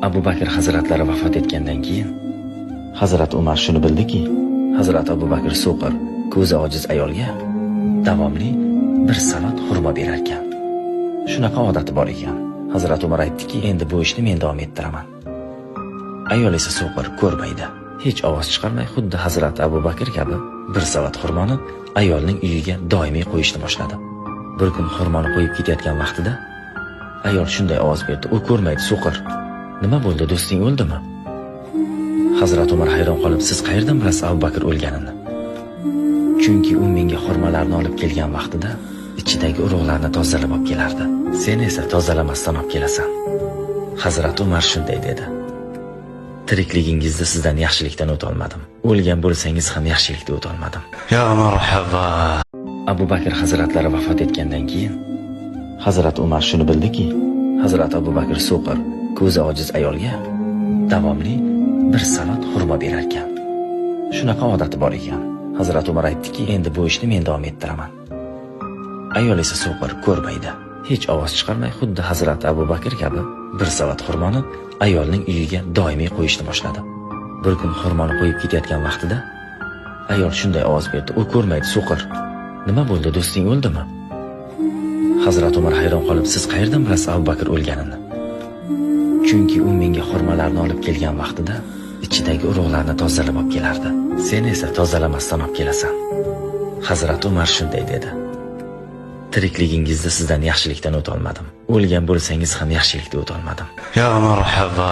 Abu Bakr hazratlari vafot etgandan keyin Hazrat Umar shuni bildiki, Hazrat Abu Bakr so'qir, ko'zi ojiz ayolga davomli bir savat xurmo berar ekan. Shunaqa odati bor ekan. Hazrat Umar aytdiki, endi bu ishni men davom ettiraman. Ayol esa so'qir, ko'rmaydi. Hech ovoz chiqarmay xuddi Hazrat Abu Bakr kabi bir savat xurmoni ayolning uyiga doimiy qo'yishni boshladi. Bir kun xurmoni qo'yib ketayotgan vaqtida ayol shunday ovoz berdi: "U ko'rmaydi, so'qir. Nima bo'ldi, do'sting o'ldimi?" Hazrat Umar hayron qolib, "Siz qayerdan bilasiz Abu Bakr o'lganini?" Chunki u menga xurmolarni olib kelgan vaqtida ichidagi urug'larni tozalab olib kelardi. Sen esa tozalamasdan olib kelasan. Hazrat Umar shunday dedi: "Tirikligingizda sizdan yaxshilikdan o'tolmadim. O'lgan bo'lsangiz ham yaxshilikda o'tolmadim." Ya marhaba. Abu Bakr hazratlari vafot etgandan keyin Hazrat Umar shuni bildiki, Hazrat Abu Bakr so'qir, ko'zi ojiz ayolga davomli bir savat xurmo berar ekan. Shunaqa odati bor ekan. Hazrat Umar aytdiki, endi bu ishni men davom ettiraman. Ayol esa so'qir, ko'rmaydi. Hech ovoz chiqarmay xuddi Hazrat Abu Bakr kabi bir savat xurmoni ayolning uyiga doimiy qo'yishni boshladi. Bir kun xurmoni qo'yib ketayotgan vaqtida ayol shunday ovoz berdi: "U ko'rmaydi, so'qir. Nima bo'ldi, do'sting o'ldimi?" Hazrat Umar hayron qolib, "Siz qayerdan bilasiz Abu Bakr o'lganini?" Chunki u menga xurmolarni olib kelgan vaqtida ichidagi urug'larni tozalab olib kelardi. Sen esa tozalamasdan olib kelasan. Hazrat Umar shunday dedi: "Tirikligingizda sizdan yaxshilikdan o'tolmadim. O'lgan bo'lsangiz ham yaxshilikda o'tolmadim." Ya marhaba.